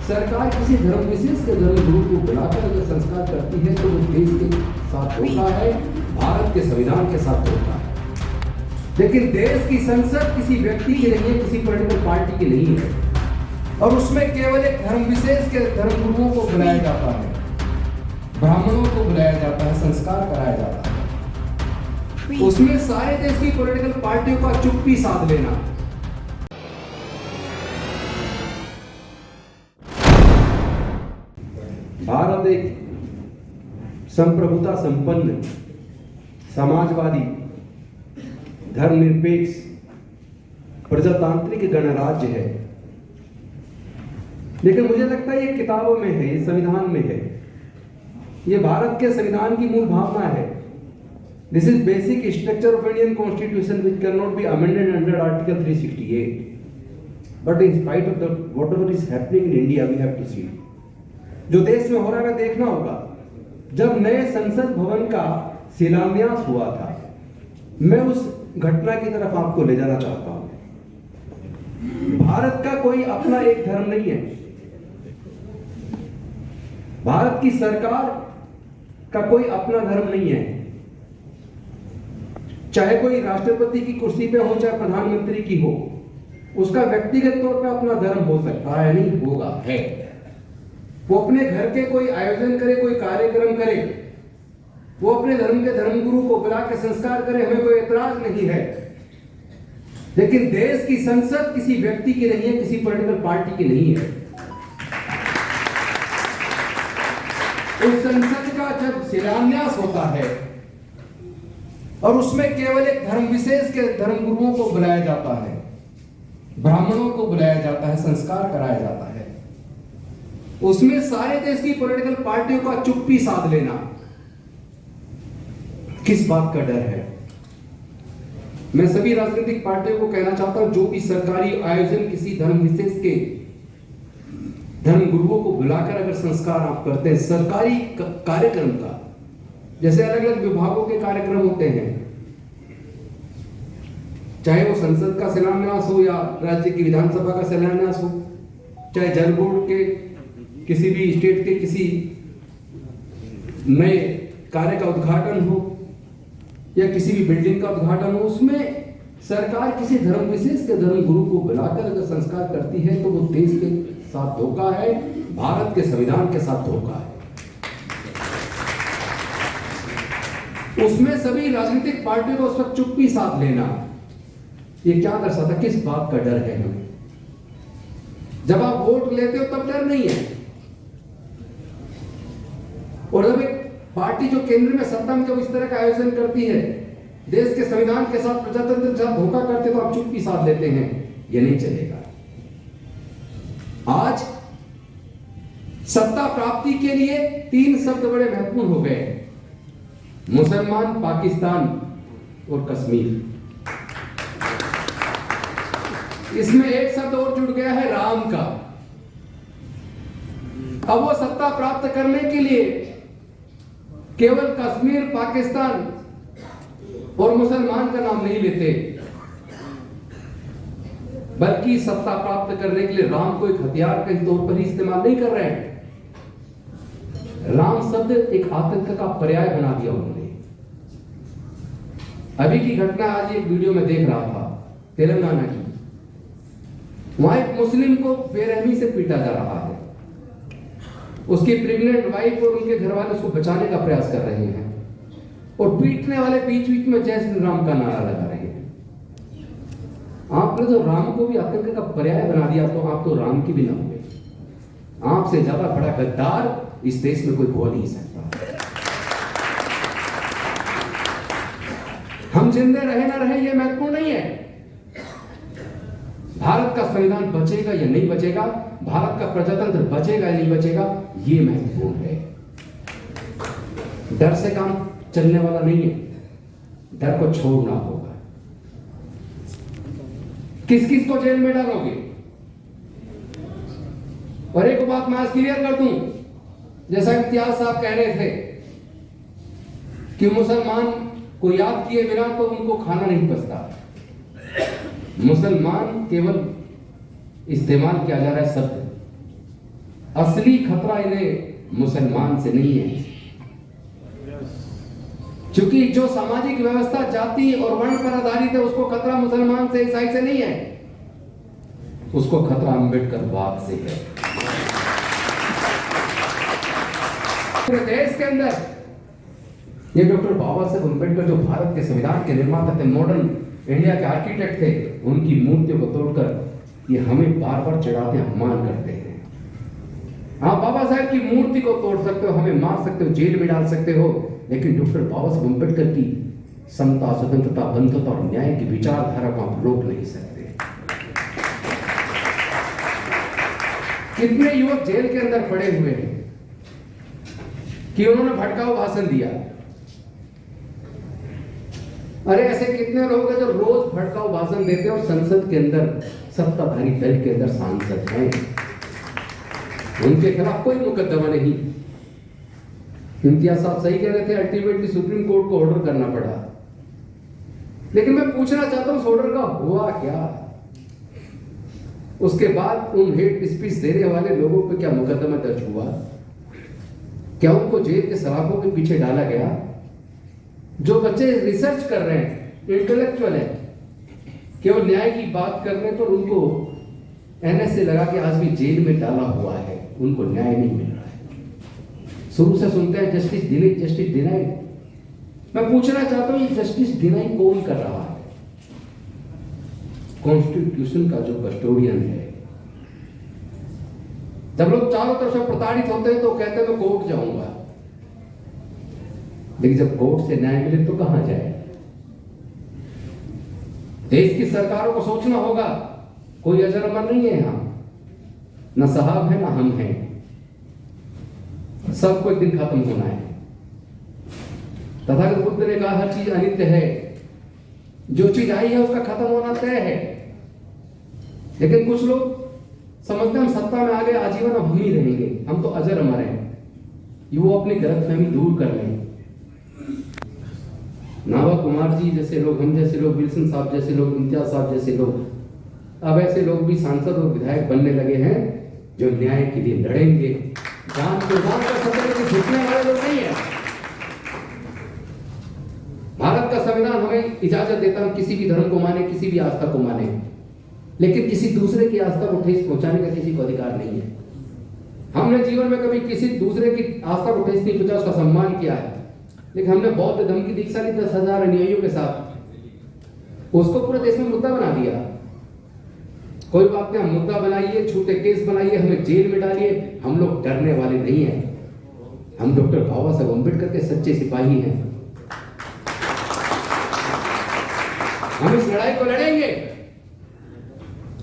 सरकार किसी धर्म विशेष के धर्म गुरु को बुलाकर अगर संस्कार करती है तो वो देश के साथ धोखा है, भारत के संविधान के साथ धोखा है। लेकिन देश की संसद किसी व्यक्ति की नहीं है, किसी पॉलिटिकल पार्टी की नहीं है, और उसमें केवल एक धर्म विशेष के धर्म गुरुओं को बुलाया जाता है, ब्राह्मणों को बुलाया जाता है, संस्कार कराया जाता है। उसमें सारे देश की पॉलिटिकल पार्टियों का चुप्पी साध लेना। भारत एक संप्रभुता संपन्न, समाजवादी, धर्मनिरपेक्ष, प्रजातांत्रिक गणराज्य है। लेकिन मुझे लगता है ये किताबों में है, ये संविधान में है, ये भारत के संविधान की मूल भावना है। This is basic structure of Indian constitution which can not be amended under article 368। But in spite of the whatever is happening in India we have to see. जो देश में हो रहा है देखना होगा। जब नए संसद भवन का शिलान्यास हुआ था, मैं उस घटना की तरफ आपको ले जाना चाहता हूं। भारत का कोई अपना एक धर्म नहीं है। भारत की सरकार का कोई अपना धर्म नहीं है। चाहे कोई राष्ट्रपति की कुर्सी पे हो, चाहे प्रधानमंत्री की हो, उसका व्यक्तिगत तौर पर अपना धर्म हो सकता है, नहीं होगा, है। वो अपने घर के कोई आयोजन करे, कोई कार्यक्रम करे, वो अपने धर्म के धर्मगुरु को बुला के संस्कार करे, हमें कोई एतराज नहीं है। लेकिन देश की संसद किसी व्यक्ति की नहीं है, किसी पॉलिटिकल पार्टी की नहीं है। उस संसद का जब शिलान्यास होता है और उसमें केवल एक धर्म विशेष के धर्मगुरुओं को बुलाया जाता है, ब्राह्मणों को बुलाया जाता है, संस्कार कराया जाता है, उसमें सारे देश की पॉलिटिकल पार्टियों का चुप्पी साध लेना, किस बात का डर है? मैं सभी राजनीतिक पार्टियों को कहना चाहता हूं, जो भी सरकारी आयोजन किसी धर्म विशेष के धर्म गुरुओं को बुलाकर अगर संस्कार आप करते हैं, सरकारी कार्यक्रम का, जैसे अलग अलग विभागों के कार्यक्रम होते हैं, चाहे वो संसद का शिलान्यास हो या राज्य की विधानसभा का शिलान्यास हो, चाहे जल बोर्ड के किसी भी स्टेट के किसी नए कार्य का उद्घाटन हो या किसी भी बिल्डिंग का उद्घाटन हो, उसमें सरकार किसी धर्म विशेष के धर्म गुरु को बुलाकर अगर संस्कार करती है तो वो देश के साथ धोखा है, भारत के संविधान के साथ धोखा है। उसमें सभी राजनीतिक पार्टियों को उस वक्त चुप्पी साध लेना, ये क्या दर्शाता, किस बात का डर है हमें? जब आप वोट लेते हो तब डर नहीं है, और जब एक पार्टी जो केंद्र में सत्ता में जब इस तरह का आयोजन करती है, देश के संविधान के साथ, प्रजातंत्र के साथ धोखा करते, तो आप चुप्पी साध लेते हैं। ये नहीं चलेगा। आज सत्ता प्राप्ति के लिए 3 शब्द बड़े महत्वपूर्ण हो गए: मुसलमान, पाकिस्तान और कश्मीर। इसमें एक शब्द और जुड़ गया है, राम का। अब वो सत्ता प्राप्त करने के लिए केवल कश्मीर, पाकिस्तान और मुसलमान का नाम नहीं लेते, बल्कि सत्ता प्राप्त करने के लिए राम को एक हथियार के तौर पर ही इस्तेमाल नहीं कर रहे हैं। राम शब्द एक आतंक का पर्याय बना दिया उन्होंने। अभी की घटना आज एक वीडियो में देख रहा था, तेलंगाना की। वहां एक मुस्लिम को बेरहमी से पीटा जा रहा है। उसकी प्रेग्नेंट वाइफ और उनके घर वाले उसको बचाने का प्रयास कर रहे हैं, और पीटने वाले बीच बीच में जय श्री राम का नारा लगा रहे हैं। आपने तो राम को भी आतंक का पर्याय बना दिया, तो आप तो राम की भी ना हुए। आपसे ज्यादा बड़ा गद्दार इस देश में कोई हो नहीं सकता। हम जिंदे रहे ना रहे ये महत्वपूर्ण नहीं है। भारत का संविधान बचेगा या नहीं बचेगा, भारत का प्रजातंत्र बचेगा या नहीं बचेगा, ये महत्वपूर्ण है। डर से काम चलने वाला नहीं है, डर को छोड़ना होगा। किस किस को जेल में डालोगे? और एक बात मैं आज क्लियर कर दूं, जैसा इम्तियाज साहब कह रहे थे कि मुसलमान को याद किए बिना तो उनको खाना नहीं पचता। मुसलमान केवल इस्तेमाल किया जा रहा है शब्द। असली खतरा इन्हें मुसलमान से नहीं है, क्योंकि जो सामाजिक व्यवस्था जाति और वर्ण पर आधारित है उसको खतरा मुसलमान से, ईसाई से नहीं है, उसको खतरा अम्बेडकरवाद से है। पूरे देश के अंदर ये डॉक्टर बाबा साहेब अम्बेडकर जो भारत के संविधान के निर्माता थे, मॉडर्न इंडिया के आर्किटेक्ट थे, उनकी मूर्तियों को तोड़कर ये हमें बार बार चढ़ाते अपमान करते हैं। आप बाबा साहेब की मूर्ति को तोड़ सकते हो, हमें मार सकते हो, जेल में डाल सकते हो, लेकिन डॉक्टर बाबा साहेब अम्बेडकर की समता, स्वतंत्रता, बंधुता और न्याय की विचारधारा को आप रोक नहीं सकते। कितने युवक जेल के अंदर पड़े हुए हैं कि उन्होंने भड़काऊ भाषण दिया। अरे ऐसे कितने लोग हैं जो रोज भड़काऊ भाषण देते हैं और संसद के अंदर सत्ताधारी दल के अंदर सांसद हैं, उनके खिलाफ कोई मुकदमा नहीं। इम्तियाज साहब सही कह रहे थे, अल्टीमेटली सुप्रीम कोर्ट को ऑर्डर करना पड़ा। लेकिन मैं पूछना चाहता हूं उस ऑर्डर का हुआ क्या? उसके बाद उन हेट स्पीच देने वाले लोगों पर क्या मुकदमा दर्ज हुआ? क्या उनको जेल के सलाखों के पीछे डाला गया? जो बच्चे रिसर्च कर रहे हैं, इंटेलेक्चुअल है, केवल न्याय की बात करने पर उनको एनएसए लगा के आज भी जेल में डाला हुआ है, उनको न्याय नहीं मिल रहा है। शुरू से सुनते हैं जस्टिस डिनाइड, जस्टिस डिनाइड। मैं पूछना चाहता हूं ये जस्टिस डिनाइड कौन कर रहा है? कॉन्स्टिट्यूशन का जो कस्टोडियन है। जब लोग चारों तरफ से प्रताड़ित होते हैं तो कहते हैं मैं कोर्ट जाऊंगा, लेकिन जब कोर्ट से न्याय मिले तो कहां जाए? देश की सरकारों को सोचना होगा, कोई अजर अमर नहीं है यहां, न साहब है ना हम हैं, सबको एक दिन खत्म होना है। तथागत बुद्ध ने कहा हर चीज अनित्य है, जो चीज आई है उसका खत्म होना तय है। लेकिन कुछ लोग समझते हैं हम सत्ता में आ गए, आजीवन हम ही रहेंगे, हम तो अजर अमर हैं। ये वो अपनी गलतफहमी दूर कर लें। नावा कुमार जी जैसे लोग, हम जैसे लोग, विल्सन साहब जैसे लोग, इम्तियाज साहब जैसे लोग, अब ऐसे लोग भी सांसद और विधायक बनने लगे हैं जो न्याय के लिए लड़ेंगे। जान कुर्बान कर सकते झुकने वाले लोग नहीं है। भारत का संविधान हमें इजाजत देता है किसी भी धर्म को माने, किसी भी आस्था को माने, लेकिन किसी दूसरे की आस्था को ठेस पहुंचाने का किसी को अधिकार नहीं है। हमने जीवन में कभी किसी दूसरे की आस्था को ठेस नहीं पहुंचा, उसका सम्मान किया है, लेकिन हमने बौद्ध धर्म की दीक्षा ली 10,000 अनुयायियों के साथ, उसको पूरे देश में मुद्दा बना दिया। कोई बात नहीं, हम मुद्दा बनाइए, छूटे केस बनाइए, हमें जेल में डालिए, हम लोग डरने वाले नहीं हैं। हम डॉक्टर बाबा साहेब अम्बेडकर के सच्चे सिपाही हैं। हम इस लड़ाई को लड़ेंगे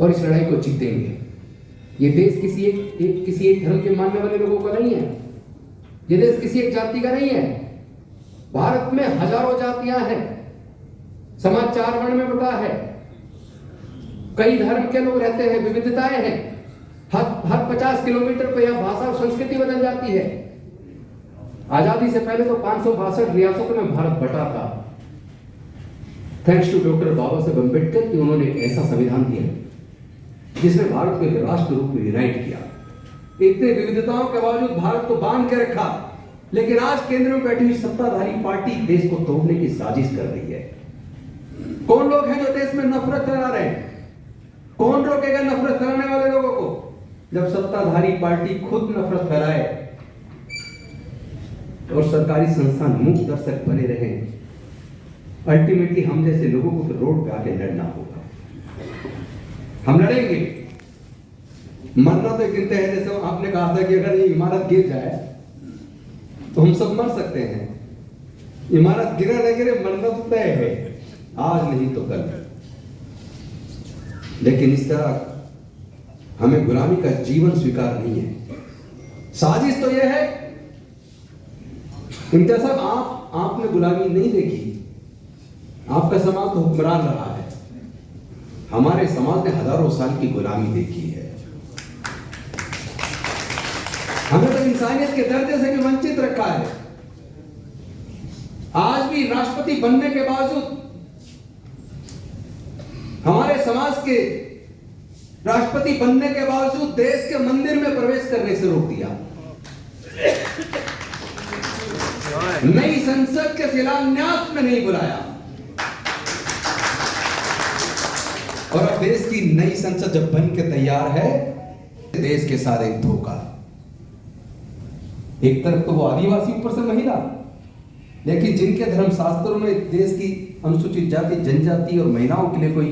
और इस लड़ाई को जीतेंगे। ये देश किसी एक धर्म के मानने वाले लोगों का नहीं है, ये देश किसी एक जाति का नहीं है। भारत में हजारों जातियां हैं, समाज 4 वर्ण में बटा है, कई धर्म के लोग रहते हैं, विविधताएं हैं। हर 50 किलोमीटर पर यह भाषा और संस्कृति बदल जाती है। आजादी से पहले तो 562 रियासतों में भारत बटा था। Thanks to doctor Baba Saheb Ambedkar कि उन्होंने एक ऐसा संविधान दिया जिसने भारत को एक राष्ट्र रूप में यूनाइट किया। इतने विविधताओं के बावजूद भारत को बांध के रखा, लेकिन आज केंद्र में बैठी हुई सत्ताधारी पार्टी देश को तोड़ने की साजिश कर रही है। कौन लोग हैं जो देश में नफरत फैला रहे हैं? कौन रोकेगा नफरत फैलाने वाले लोगों को? जब सत्ताधारी पार्टी खुद नफरत फैलाए और सरकारी संस्थान मुख्य दर्शक बने रहे, अल्टीमेटली हम जैसे लोगों को तो रोड पे आके लड़ना होगा। हम लड़ेंगे। मरना तो गिनते हैं, जैसे आपने कहा था कि अगर ये इमारत गिर जाए तो हम सब मर सकते हैं। इमारत गिरे न गिरे मरना तो तय है, आज नहीं तो कल। लेकिन इस तरह हमें गुलामी का जीवन स्वीकार नहीं है। साजिश तो यह है, इम्तियाज साहब आपने गुलामी नहीं देखी, आपका समाज तो हुक्मरान रहा है। हमारे समाज ने हजारों साल की गुलामी देखी है। हमें तो इंसानियत के दर्जे से भी वंचित रखा है। आज भी राष्ट्रपति बनने के बावजूद हमारे समाज के राष्ट्रपति बनने के बावजूद देश के मंदिर में प्रवेश करने से रोक दिया। नई संसद के शिलान्यास में नहीं बुलाया। और अब देश की नई संसद जब बन के तैयार है, देश के साथ एक धोखा। एक तरफ तो वो आदिवासी, ऊपर से महिला, लेकिन जिनके धर्म शास्त्रों में देश की अनुसूचित जाति, जनजाति और महिलाओं के लिए कोई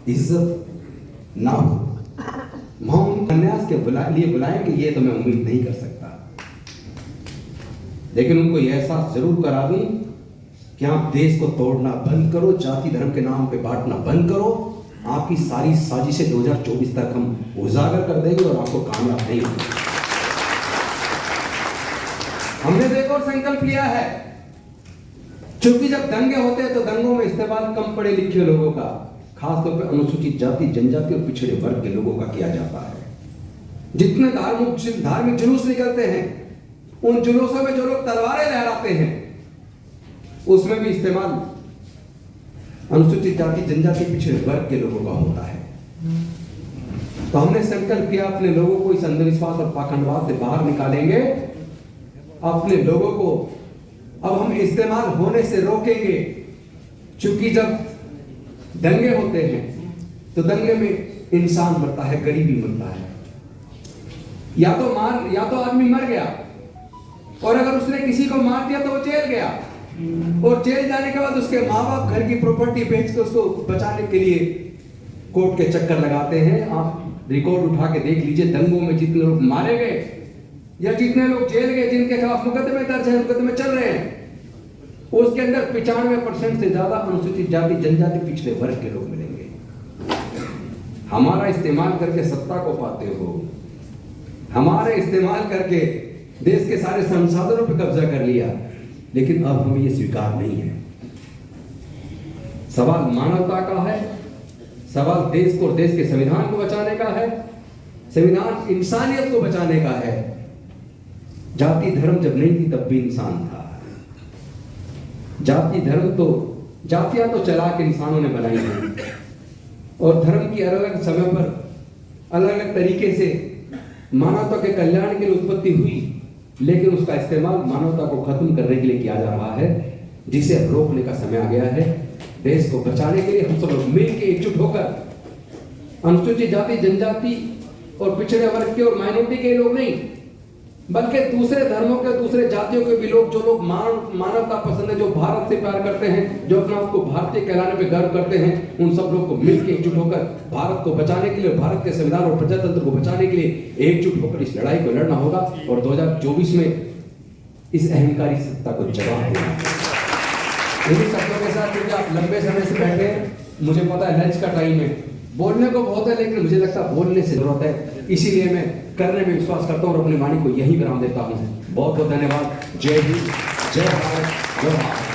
इज्जत ना हो, वहां उपन्यास के लिए बुलाएंगे, ये तो मैं उम्मीद नहीं कर सकता। लेकिन उनको यह एहसास जरूर करा दूं कि आप देश को तोड़ना बंद करो, जाति धर्म के नाम पे बांटना बंद करो। आपकी सारी साजिशें 2024 तक हम उजागर कर देंगे और आपको कामयाब नहीं होंगे। हमने देखो संकल्प लिया है, क्योंकि जब दंगे होते हैं तो दंगों में इस्तेमाल कम पढ़े लिखे लोगों का, खासतौर पर अनुसूचित जाति, जनजाति और पिछड़े वर्ग के लोगों का किया जाता है। जितने धार्मिक जुलूस निकलते हैं, उन जुलूसों में जो लोग तलवारें लहराते हैं, उसमें भी इस्तेमाल अनुसूचित जाति, जनजाति, पिछड़े वर्ग के लोगों का होता है। तो हमने संकल्प किया अपने लोगों को इस अंधविश्वास और पाखंडवाद से बाहर निकालेंगे। अपने लोगों को अब हम इस्तेमाल होने से रोकेंगे, क्योंकि जब दंगे होते हैं तो दंगे में इंसान मरता है, गरीबी मरता है। या तो आदमी मर गया, और अगर उसने किसी को मार दिया तो वो जेल गया, और जेल जाने के बाद उसके माँ बाप घर की प्रॉपर्टी बेच के उसको बचाने के लिए कोर्ट के चक्कर लगाते हैं। आप रिकॉर्ड उठा के देख लीजिए, दंगों में जितने लोग मारे गए या जितने लोग जेल गए, जिनके खिलाफ मुकदमे दर्ज है, मुकदमे चल रहे हैं, उसके अंदर 95% से ज्यादा अनुसूचित जाति, जनजाति, पिछड़े वर्ग के लोग मिलेंगे। हमारा इस्तेमाल करके सत्ता को पाते हो, हमारे इस्तेमाल करके देश के सारे संसाधनों पर कब्जा कर लिया, लेकिन अब हमें ये स्वीकार नहीं है। सवाल मानवता का है, सवाल देश को और देश के संविधान को बचाने का है, संविधान इंसानियत को बचाने का है। जाति धर्म जब नहीं थी तब भी इंसान था। जाति धर्म तो जातियां तो चला के इंसानों ने बनाई हैं, और धर्म की अलग अलग समय पर अलग अलग तरीके से मानवता के कल्याण के लिए उत्पत्ति हुई, लेकिन उसका इस्तेमाल मानवता को खत्म करने के लिए किया जा रहा है, जिसे अब रोकने का समय आ गया है। देश को बचाने के लिए हम सब लोग मिलकर एकजुट होकर, अनुसूचित जाति, जनजाति और पिछड़े वर्ग के और माइनॉरिटी के लोग नहीं, बल्कि दूसरे धर्मों के, दूसरे जातियों के भी लोग, जो लोग मानवता पसंद है, जो भारत से प्यार करते हैं, जो अपने आप को भारतीय कहलाने पे गर्व करते हैं, उन सब लोग को मिलकर एकजुट होकर भारत को बचाने के लिए, भारत के संविधान और प्रजातंत्र को बचाने के लिए एकजुट होकर इस लड़ाई को लड़ना होगा, और 2024 में इस अहंकारी सत्ता को जवाब देना। इन्हीं शब्दों के साथ, क्योंकि आप लंबे समय से बैठे हैं, मुझे पता है लंच का टाइम है, बोलने को बहुत है, लेकिन मुझे लगता है बोलने से जरूरत है, इसीलिए मैं करने में विश्वास करता हूं और अपनी वाणी को यहीं विराम देता हूं। बहुत बहुत धन्यवाद। जय हिंद, जय भारत, जय भारत।